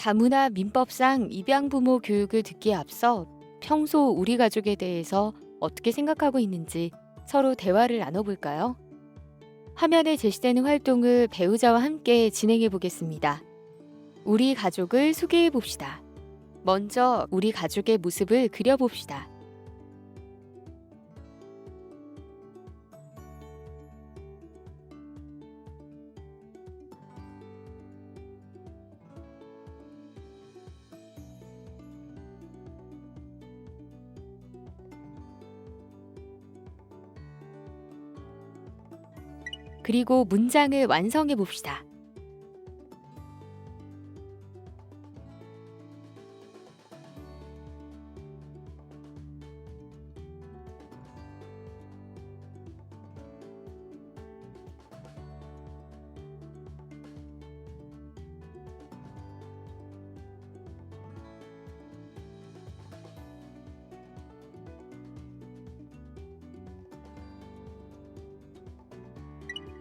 다문화 민법상 입양부모 교육을 듣기에 앞서 평소 우리 가족에 대해서 어떻게 생각하고 있는지 서로 대화를 나눠볼까요? 화면에 제시되는 활동을 배우자와 함께 진행해 보겠습니다. 우리 가족을 소개해 봅시다. 먼저 우리 가족의 모습을 그려봅시다. 그리고 문장을 완성해 봅시다.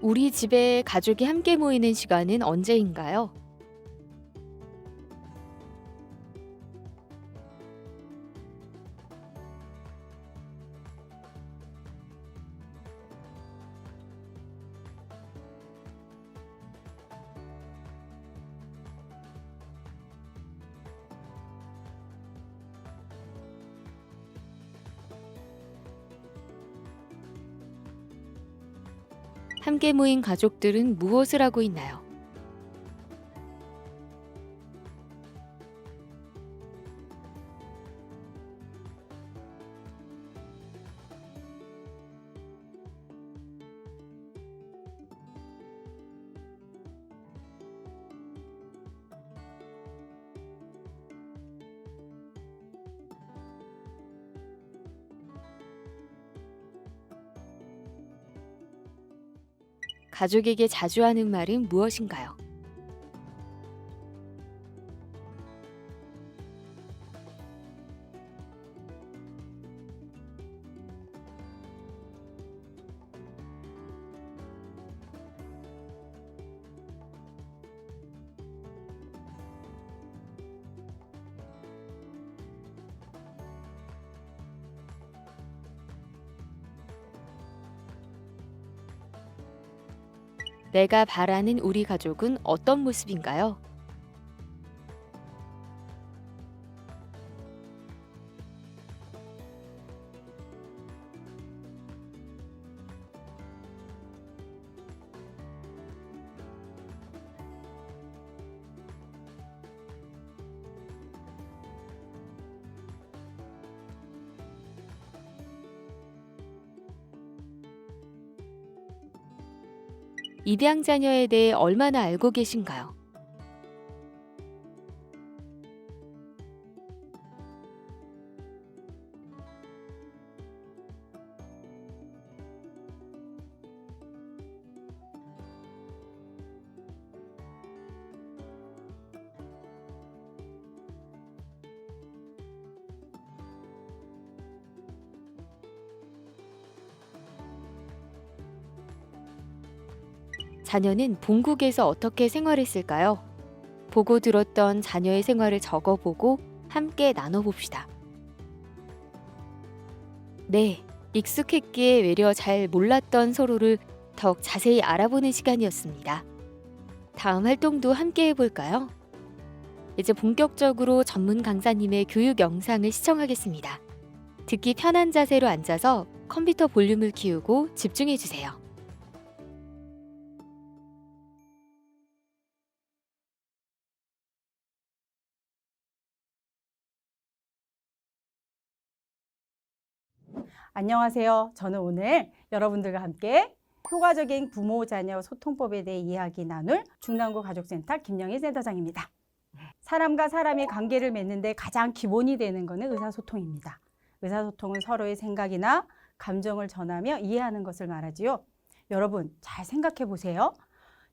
우리 집에 가족이 함께 모이는 시간은 언제인가요? 함께 모인 가족들은 무엇을 하고 있나요? 가족에게 자주 하는 말은 무엇인가요? 내가 바라는 우리 가족은 어떤 모습인가요? 입양 자녀에 대해 얼마나 알고 계신가요? 자녀는 본국에서 어떻게 생활했을까요? 보고 들었던 자녀의 생활을 적어보고 함께 나눠봅시다. 네, 익숙했기에 외려 잘 몰랐던 서로를 더욱 자세히 알아보는 시간이었습니다. 다음 활동도 함께 해볼까요? 이제 본격적으로 전문 강사님의 교육 영상을 시청하겠습니다. 듣기 편한 자세로 앉아서 컴퓨터 볼륨을 키우고 집중해주세요. 안녕하세요. 저는 오늘 여러분들과 함께 효과적인 부모-자녀 소통법에 대해 이야기 나눌 중랑구 가족센터 김영희 센터장입니다. 사람과 사람이 관계를 맺는데 가장 기본이 되는 것은 의사소통입니다. 의사소통은 서로의 생각이나 감정을 전하며 이해하는 것을 말하지요. 여러분 잘 생각해 보세요.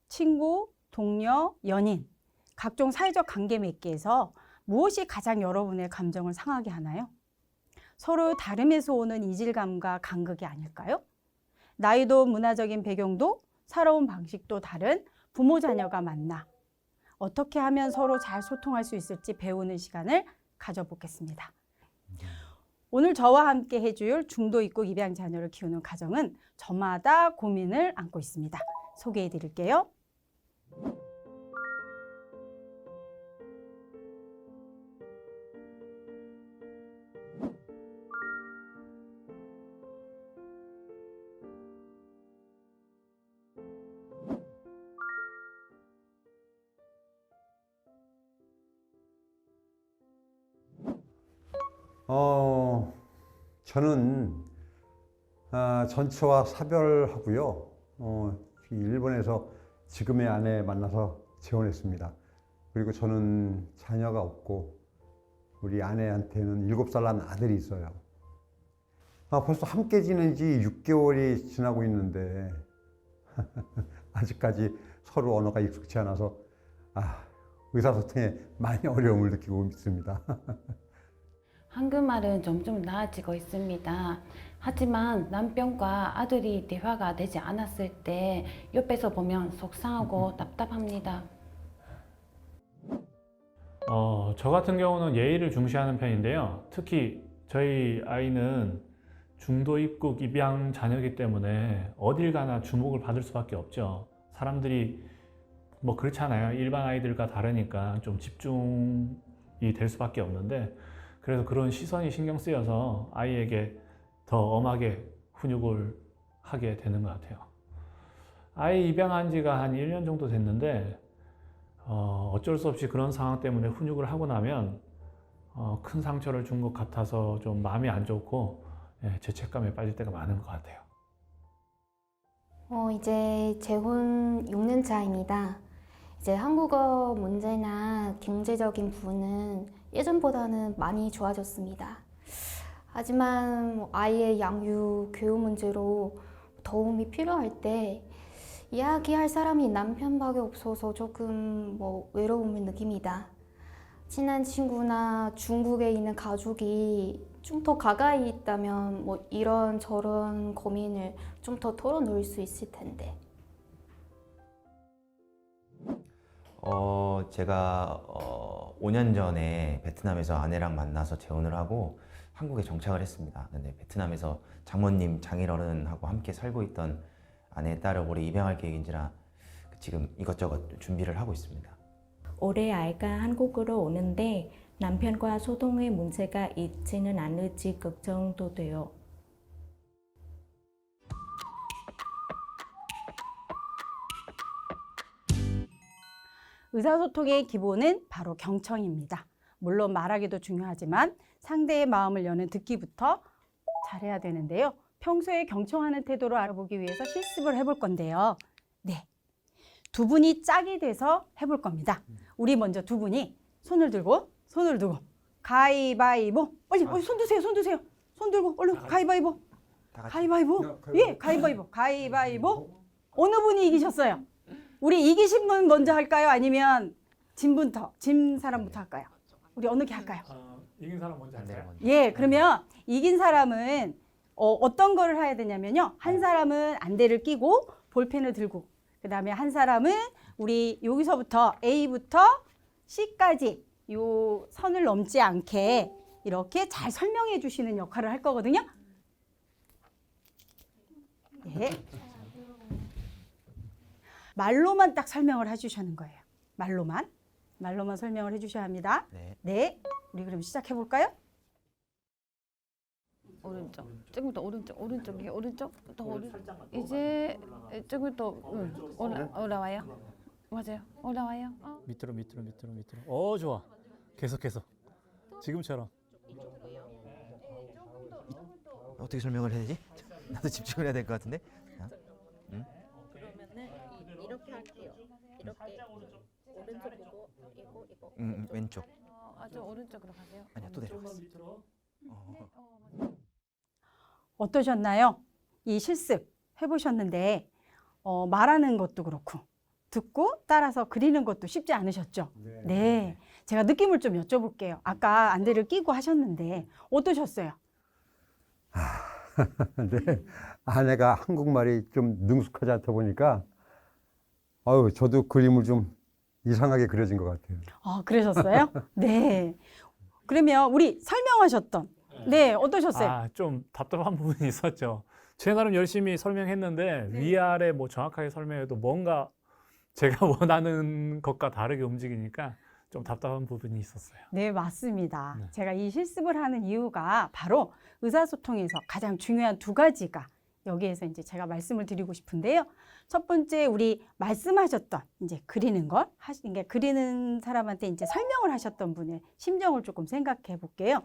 친구, 동료, 연인, 각종 사회적 관계 맺기에서 무엇이 가장 여러분의 감정을 상하게 하나요? 서로 다름에서 오는 이질감과 간극이 아닐까요? 나이도 문화적인 배경도 살아온 방식도 다른 부모 자녀가 만나 어떻게 하면 서로 잘 소통할 수 있을지 배우는 시간을 가져보겠습니다. 오늘 저와 함께 해줄 중도 입국 입양 자녀를 키우는 가정은 저마다 고민을 안고 있습니다. 소개해 드릴게요. 저는 전처와 사별하고요. 일본에서 지금의 아내 만나서 재혼했습니다. 그리고 저는 자녀가 없고 우리 아내한테는 7살 난 아들이 있어요. 벌써 함께 지낸 지 6개월이 지나고 있는데 아직까지 서로 언어가 익숙치 않아서 의사소통에 많이 어려움을 느끼고 있습니다. 한국말은 점점 나아지고 있습니다. 하지만 남편과 아들이 대화가 되지 않았을 때 옆에서 보면 속상하고 답답합니다. 저 같은 경우는 예의를 중시하는 편인데요. 특히 저희 아이는 중도 입국 입양 자녀이기 때문에 어딜 가나 주목을 받을 수밖에 없죠. 사람들이 뭐 그렇잖아요. 일반 아이들과 다르니까 좀 집중이 될 수밖에 없는데, 그래서 그런 시선이 신경 쓰여서 아이에게 더 엄하게 훈육을 하게 되는 것 같아요. 아이 입양한 지가 한 1년 정도 됐는데 어쩔 수 없이 그런 상황 때문에 훈육을 하고 나면 큰 상처를 준 것 같아서 좀 마음이 안 좋고 죄책감에 빠질 때가 많은 것 같아요. 이제 재혼 6년 차입니다. 이제 한국어 문제나 경제적인 부분은 예전보다는 많이 좋아졌습니다. 하지만 아이의 양육, 교육 문제로 도움이 필요할 때 이야기할 사람이 남편밖에 없어서 조금 외로움을 느낍니다. 친한 친구나 중국에 있는 가족이 좀 더 가까이 있다면 이런 저런 고민을 좀 더 털어놓을 수 있을 텐데. 제가 5년 전에 베트남에서 아내랑 만나서 재혼을 하고 한국에 정착을 했습니다. 근데 베트남에서 장모님, 장인어른하고 함께 살고 있던 아내의 딸을 올해 입양할 계획인지라 지금 이것저것 준비를 하고 있습니다. 올해 아이가 한국으로 오는데 남편과 소통에 문제가 있지는 않을지 걱정도 돼요. 의사소통의 기본은 바로 경청입니다. 물론 말하기도 중요하지만 상대의 마음을 여는 듣기부터 잘해야 되는데요. 평소에 경청하는 태도를 알아보기 위해서 실습을 해볼 건데요. 네, 두 분이 짝이 돼서 해볼 겁니다. 우리 먼저 두 분이 손을 두고 가위바위보. 빨리 손 드세요. 손 들고 얼른 가위바위보. 가위바위보. 예, 가위바위보. 어느 분이 이기셨어요? 우리 이기신 분 먼저 할까요? 아니면 진 사람부터 할까요? 우리 어느 게 할까요? 이긴 사람 먼저 할까요? 예, 그러면 이긴 사람은 어떤 거를 해야 되냐면요. 한 사람은 안대를 끼고 볼펜을 들고, 그 다음에 한 사람은 우리 여기서부터 A부터 C까지 요 선을 넘지 않게 이렇게 잘 설명해 주시는 역할을 할 거거든요. 예. 말로만 딱 설명을 해주시는 거예요. 말로만 설명을 해주셔야 합니다. 네, 우리 그럼 시작해 볼까요? 오른쪽, 조금 더 오른쪽, 더 오른쪽. 이제 조금 더 올라와요. 맞아요, 올라와요. 밑으로. 좋아. 계속해서. 지금처럼. 어떻게 설명을 해야 되지? 나도 집중을 해야 될 것 같은데. 이렇게 할게요. 이렇게 오른쪽 보고 이거. 왼쪽. 아주 오른쪽으로 가세요. 아니야, 또 내려갔어. 어떠셨나요? 이 실습 해보셨는데 말하는 것도 그렇고 듣고 따라서 그리는 것도 쉽지 않으셨죠? 네. 제가 느낌을 좀 여쭤볼게요. 아까 안대를 끼고 하셨는데 어떠셨어요? 네, 아내가 한국말이 좀 능숙하지 않다 보니까 저도 그림을 좀 이상하게 그려진 것 같아요. 아, 그러셨어요? 네. 그러면 우리 설명하셨던 네, 어떠셨어요? 아, 좀 답답한 부분이 있었죠. 제 나름 열심히 설명했는데 네. 위아래 뭐 정확하게 설명해도 뭔가 제가 원하는 것과 다르게 움직이니까 좀 답답한 부분이 있었어요. 네, 맞습니다. 네. 제가 이 실습을 하는 이유가 바로 의사소통에서 가장 중요한 두 가지가 여기에서 이제 제가 말씀을 드리고 싶은데요. 첫 번째, 우리 말씀하셨던 이제 그리는 것, 그러니까 그리는 사람한테 이제 설명을 하셨던 분의 심정을 조금 생각해 볼게요.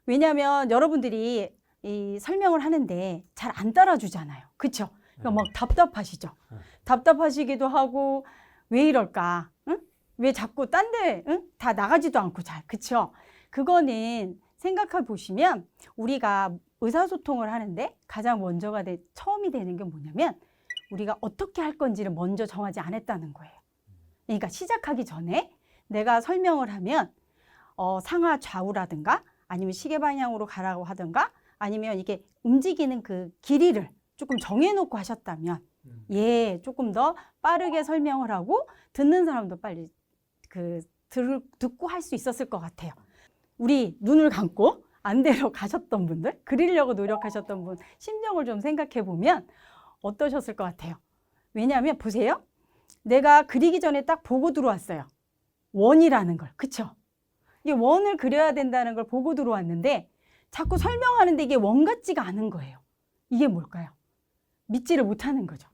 왜냐하면 여러분들이 이 설명을 하는데 잘 안 따라주잖아요. 그렇죠? 그러니까 막 답답하시죠. 네. 답답하시기도 하고 왜 이럴까? 응? 왜 자꾸 딴 데, 응? 다 나가지도 않고 잘, 그쵸? 그거는 생각해 보시면 우리가 의사소통을 하는데 가장 먼저가 처음이 되는 게 뭐냐면 우리가 어떻게 할 건지를 먼저 정하지 않았다는 거예요. 그러니까 시작하기 전에 내가 설명을 하면 상하 좌우라든가 아니면 시계 방향으로 가라고 하든가 아니면 이게 움직이는 그 길이를 조금 정해놓고 하셨다면 예, 조금 더 빠르게 설명을 하고 듣는 사람도 빨리 듣고 할 수 있었을 것 같아요. 우리 눈을 감고 안대로 가셨던 분들, 그리려고 노력하셨던 분 심정을 좀 생각해 보면 어떠셨을 것 같아요? 왜냐하면 보세요. 내가 그리기 전에 딱 보고 들어왔어요. 원이라는 걸, 그쵸? 이게 원을 그려야 된다는 걸 보고 들어왔는데 자꾸 설명하는데 이게 원 같지가 않은 거예요. 이게 뭘까요? 믿지를 못하는 거죠.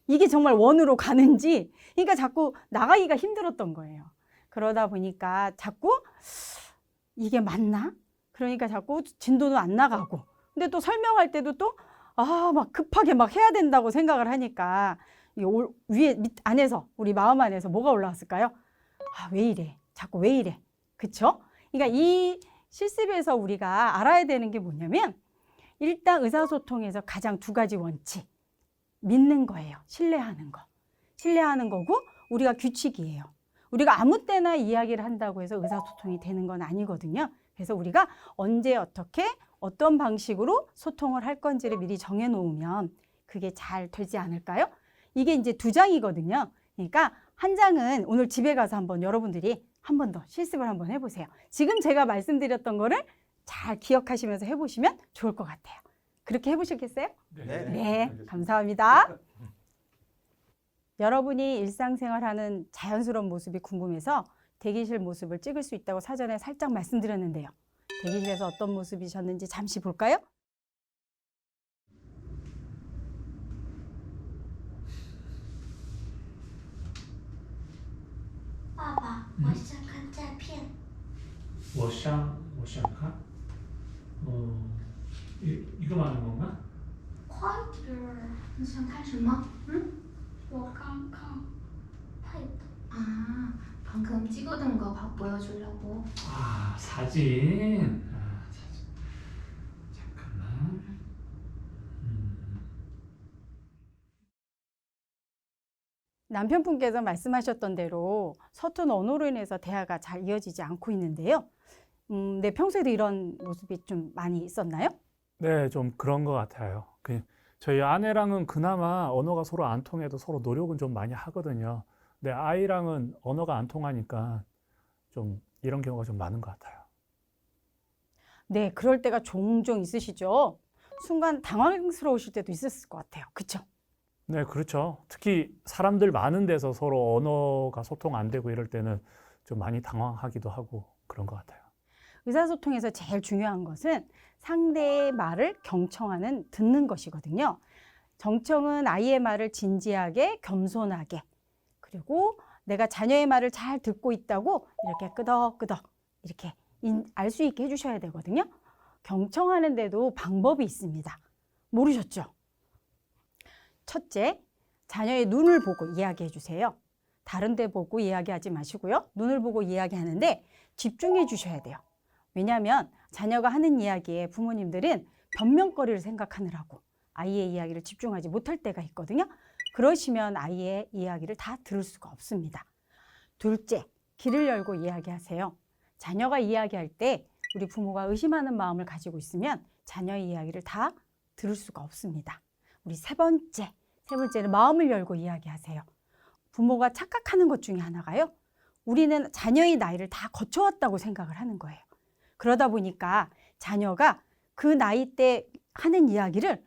이게 정말 원으로 가는지, 그러니까 자꾸 나가기가 힘들었던 거예요. 그러다 보니까 자꾸 이게 맞나? 그러니까 자꾸 진도는 안 나가고. 근데 또 설명할 때도 또, 막 급하게 막 해야 된다고 생각을 하니까, 이게 위에, 안에서, 우리 마음 안에서 뭐가 올라왔을까요? 왜 이래? 자꾸 왜 이래? 그쵸? 그러니까 이 실습에서 우리가 알아야 되는 게 뭐냐면, 일단 의사소통에서 가장 두 가지 원칙. 믿는 거예요. 신뢰하는 거. 신뢰하는 거고 우리가 규칙이에요. 우리가 아무 때나 이야기를 한다고 해서 의사소통이 되는 건 아니거든요. 그래서 우리가 언제 어떻게 어떤 방식으로 소통을 할 건지를 미리 정해놓으면 그게 잘 되지 않을까요? 이게 이제 2장이거든요. 그러니까 한 장은 오늘 집에 가서 한번 여러분들이 한 번 더 실습을 한번 해보세요. 지금 제가 말씀드렸던 거를 잘 기억하시면서 해보시면 좋을 것 같아요. 그렇게 해보시겠어요? 네, 감사합니다. 여러분이 일상생활하는 자연스러운 모습이 궁금해서 대기실 모습을 찍을 수 있다고 사전에 살짝 말씀드렸는데요. 대기실에서 어떤 모습이셨는지 잠시 볼까요? 아빠, 我想看照片。我想看. 이거 말하는 건가? 快点儿，你想看什么？我刚看配的。 아, 방금 찍어둔 거 보여주려고. 아, 사진. 사진. 잠깐만. 남편분께서 말씀하셨던 대로 서툰 언어로 인해서 대화가 잘 이어지지 않고 있는데요. 네, 평소에도 이런 모습이 좀 많이 있었나요? 네, 좀 그런 것 같아요. 저희 아내랑은 그나마 언어가 서로 안 통해도 서로 노력은 좀 많이 하거든요. 근데 아이랑은 언어가 안 통하니까 좀 이런 경우가 좀 많은 것 같아요. 네, 그럴 때가 종종 있으시죠? 순간 당황스러우실 때도 있었을 것 같아요. 그렇죠? 네, 그렇죠. 특히 사람들 많은 데서 서로 언어가 소통 안 되고 이럴 때는 좀 많이 당황하기도 하고 그런 것 같아요. 의사소통에서 제일 중요한 것은 상대의 말을 경청하는 듣는 것이거든요. 경청은 아이의 말을 진지하게, 겸손하게, 그리고 내가 자녀의 말을 잘 듣고 있다고 이렇게 끄덕끄덕 이렇게 알 수 있게 해주셔야 되거든요. 경청하는데도 방법이 있습니다. 모르셨죠? 첫째, 자녀의 눈을 보고 이야기해 주세요. 다른 데 보고 이야기하지 마시고요. 눈을 보고 이야기하는데 집중해 주셔야 돼요. 왜냐하면 자녀가 하는 이야기에 부모님들은 변명거리를 생각하느라고 아이의 이야기를 집중하지 못할 때가 있거든요. 그러시면 아이의 이야기를 다 들을 수가 없습니다. 둘째, 귀를 열고 이야기하세요. 자녀가 이야기할 때 우리 부모가 의심하는 마음을 가지고 있으면 자녀의 이야기를 다 들을 수가 없습니다. 우리 세 번째는 마음을 열고 이야기하세요. 부모가 착각하는 것 중에 하나가요. 우리는 자녀의 나이를 다 거쳐왔다고 생각을 하는 거예요. 그러다 보니까 자녀가 그 나이 때 하는 이야기를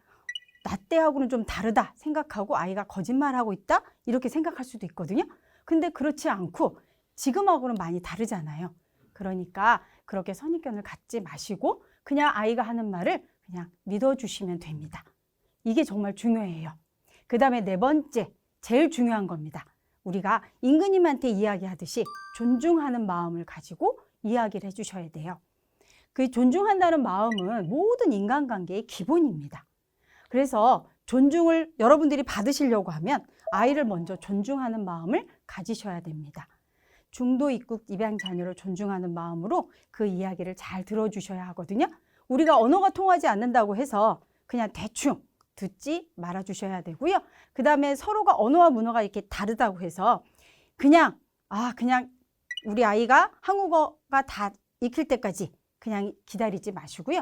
나 때하고는 좀 다르다 생각하고 아이가 거짓말하고 있다 이렇게 생각할 수도 있거든요. 근데 그렇지 않고 지금하고는 많이 다르잖아요. 그러니까 그렇게 선입견을 갖지 마시고 그냥 아이가 하는 말을 그냥 믿어주시면 됩니다. 이게 정말 중요해요. 그 다음에 네 번째, 제일 중요한 겁니다. 우리가 임금님한테 이야기하듯이 존중하는 마음을 가지고 이야기를 해주셔야 돼요. 그 존중한다는 마음은 모든 인간관계의 기본입니다. 그래서 존중을 여러분들이 받으시려고 하면 아이를 먼저 존중하는 마음을 가지셔야 됩니다. 중도 입국 입양 자녀를 존중하는 마음으로 그 이야기를 잘 들어주셔야 하거든요. 우리가 언어가 통하지 않는다고 해서 그냥 대충 듣지 말아주셔야 되고요. 그 다음에 서로가 언어와 문화가 이렇게 다르다고 해서 그냥 우리 아이가 한국어가 다 익힐 때까지 그냥 기다리지 마시고요.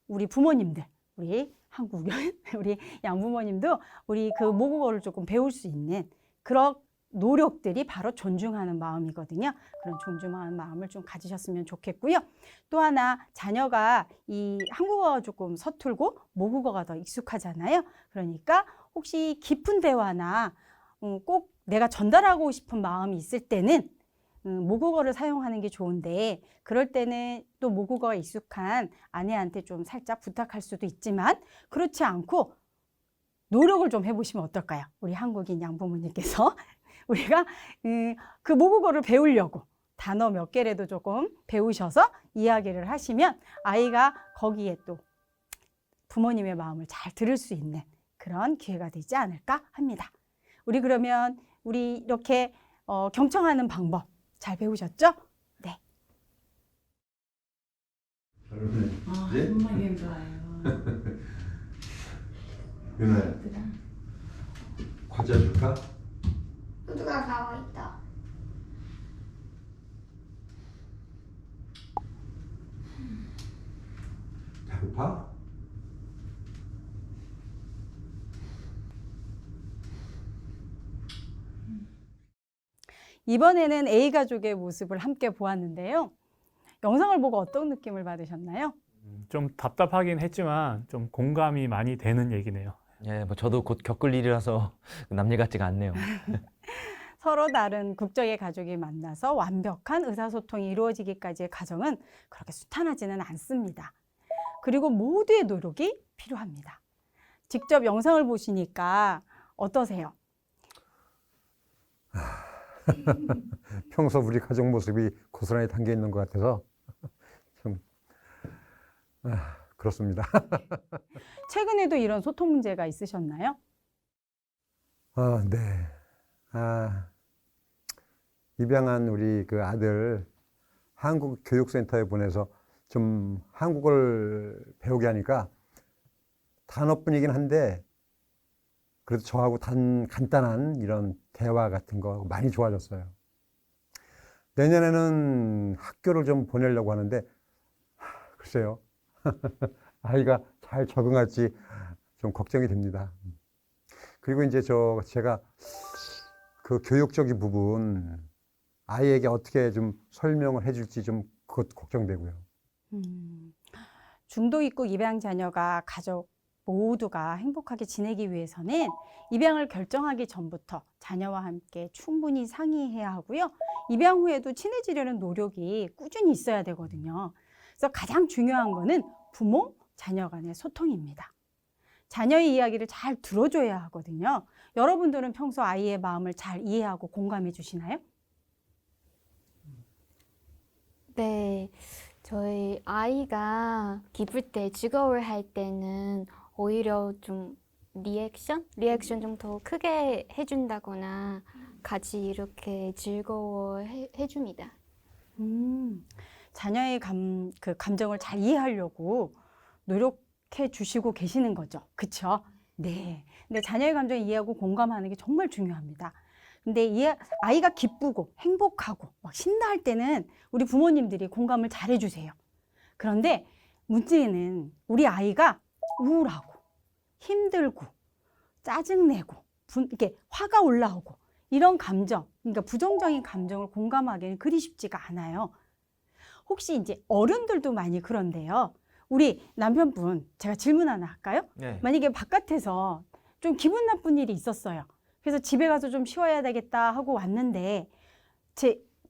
우리 부모님들, 우리 한국인, 우리 양부모님도 우리 그 모국어를 조금 배울 수 있는 그런 노력들이 바로 존중하는 마음이거든요. 그런 존중하는 마음을 좀 가지셨으면 좋겠고요. 또 하나 자녀가 이 한국어가 조금 서툴고 모국어가 더 익숙하잖아요. 그러니까 혹시 깊은 대화나 꼭 내가 전달하고 싶은 마음이 있을 때는 모국어를 사용하는 게 좋은데 그럴 때는 또 모국어가 익숙한 아내한테 좀 살짝 부탁할 수도 있지만 그렇지 않고 노력을 좀 해보시면 어떨까요? 우리 한국인 양부모님께서 우리가 그 모국어를 배우려고 단어 몇 개라도 조금 배우셔서 이야기를 하시면 아이가 거기에 또 부모님의 마음을 잘 들을 수 있는 그런 기회가 되지 않을까 합니다. 우리 그러면 우리 이렇게 경청하는 방법 잘 배우셨죠? 네. 정말 힘들어요. 윤아야, 과자 줄까? 모두가 나와 있다. 배고파? 이번에는 A가족의 모습을 함께 보았는데요. 영상을 보고 어떤 느낌을 받으셨나요? 좀 답답하긴 했지만 좀 공감이 많이 되는 얘기네요. 예, 뭐 저도 곧 겪을 일이라서 남일 같지가 않네요. 서로 다른 국적의 가족이 만나서 완벽한 의사소통이 이루어지기까지의 과정은 그렇게 순탄하지는 않습니다. 그리고 모두의 노력이 필요합니다. 직접 영상을 보시니까 어떠세요? 평소 우리 가족 모습이 고스란히 담겨 있는 것 같아서 좀 그렇습니다. 최근에도 이런 소통 문제가 있으셨나요? 네. 입양한 우리 그 아들 한국 교육센터에 보내서 좀 한국어를 배우게 하니까 단어뿐이긴 한데 그래도 저하고 간단한 이런 대화 같은 거 많이 좋아졌어요. 내년에는 학교를 좀 보내려고 하는데 글쎄요. 아이가 잘 적응할지 좀 걱정이 됩니다. 그리고 이제 제가 그 교육적인 부분 아이에게 어떻게 좀 설명을 해줄지 좀 그것 걱정되고요. 중도 입국 입양 자녀가 가족 모두가 행복하게 지내기 위해서는 입양을 결정하기 전부터 자녀와 함께 충분히 상의해야 하고요. 입양 후에도 친해지려는 노력이 꾸준히 있어야 되거든요. 그래서 가장 중요한 거는 부모, 자녀 간의 소통입니다. 자녀의 이야기를 잘 들어줘야 하거든요. 여러분들은 평소 아이의 마음을 잘 이해하고 공감해 주시나요? 네, 저희 아이가 기쁠 때, 즐거워할 때는 오히려 좀 리액션 좀 더 크게 해준다거나 같이 이렇게 즐거워해 줍니다. 자녀의 감정을 잘 이해하려고 노력해 주시고 계시는 거죠. 그렇죠? 네. 근데 자녀의 감정을 이해하고 공감하는 게 정말 중요합니다. 근데 아이가 기쁘고 행복하고 막 신나할 때는 우리 부모님들이 공감을 잘 해주세요. 그런데 문제는 우리 아이가 우울하고 힘들고 짜증내고 이렇게 화가 올라오고 이런 감정, 그러니까 부정적인 감정을 공감하기는 그리 쉽지가 않아요. 혹시 이제 어른들도 많이 그런데요. 우리 남편분, 제가 질문 하나 할까요? 네. 만약에 바깥에서 좀 기분 나쁜 일이 있었어요. 그래서 집에 가서 좀 쉬어야 되겠다 하고 왔는데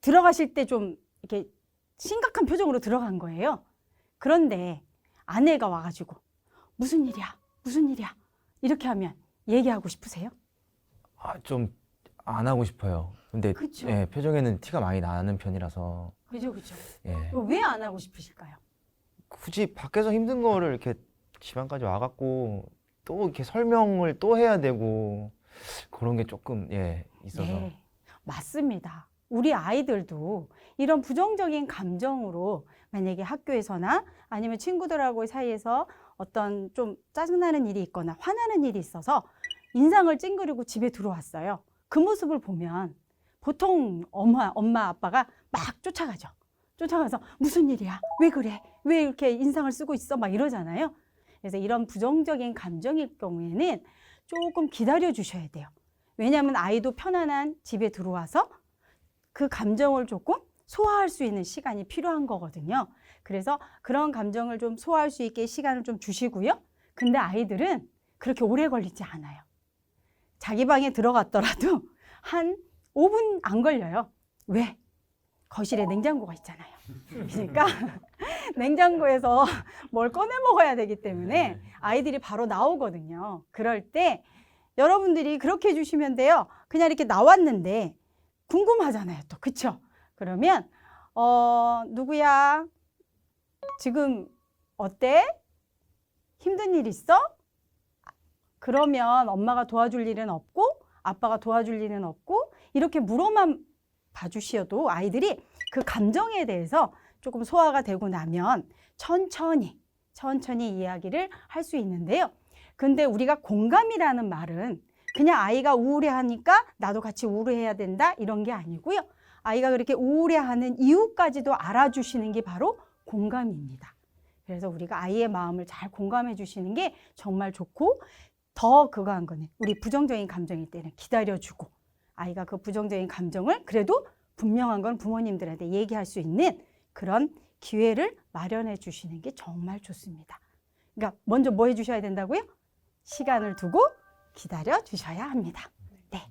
들어가실 때 좀 이렇게 심각한 표정으로 들어간 거예요. 그런데 아내가 와가지고 무슨 일이야? 무슨 일이야? 이렇게 하면 얘기하고 싶으세요? 좀 안 하고 싶어요. 근데 그쵸. 예, 표정에는 티가 많이 나는 편이라서 그죠, 그죠. 예. 왜 안 하고 싶으실까요? 굳이 밖에서 힘든 거를 이렇게 집안까지 와갖고 또 이렇게 설명을 또 해야 되고 그런 게 조금 있어서. 네, 맞습니다. 우리 아이들도 이런 부정적인 감정으로 만약에 학교에서나 아니면 친구들하고 사이에서 어떤 좀 짜증나는 일이 있거나 화나는 일이 있어서 인상을 찡그리고 집에 들어왔어요. 그 모습을 보면 보통 엄마, 아빠가 막 쫓아가죠. 쫓아가서 무슨 일이야? 왜 그래? 왜 이렇게 인상을 쓰고 있어? 막 이러잖아요. 그래서 이런 부정적인 감정일 경우에는 조금 기다려 주셔야 돼요. 왜냐하면 아이도 편안한 집에 들어와서 그 감정을 조금 소화할 수 있는 시간이 필요한 거거든요. 그래서 그런 감정을 좀 소화할 수 있게 시간을 좀 주시고요. 근데 아이들은 그렇게 오래 걸리지 않아요. 자기 방에 들어갔더라도 한 5분 안 걸려요. 왜? 거실에 냉장고가 있잖아요. 그러니까 냉장고에서 뭘 꺼내 먹어야 되기 때문에 아이들이 바로 나오거든요. 그럴 때 여러분들이 그렇게 해주시면 돼요. 그냥 이렇게 나왔는데 궁금하잖아요. 또 그쵸? 그러면 누구야? 지금 어때? 힘든 일 있어? 그러면 엄마가 도와줄 일은 없고 아빠가 도와줄 일은 없고 이렇게 물어만 봐주셔도 아이들이 그 감정에 대해서 조금 소화가 되고 나면 천천히 이야기를 할 수 있는데요. 근데 우리가 공감이라는 말은 그냥 아이가 우울해하니까 나도 같이 우울해야 된다 이런 게 아니고요. 아이가 그렇게 우울해하는 이유까지도 알아주시는 게 바로 공감입니다. 그래서 우리가 아이의 마음을 잘 공감해 주시는 게 정말 좋고 더 그거 한 거는 우리 부정적인 감정일 때는 기다려주고 아이가 그 부정적인 감정을 그래도 분명한 건 부모님들한테 얘기할 수 있는 그런 기회를 마련해 주시는 게 정말 좋습니다. 그러니까 먼저 뭐 해 주셔야 된다고요? 시간을 두고 기다려 주셔야 합니다. 네.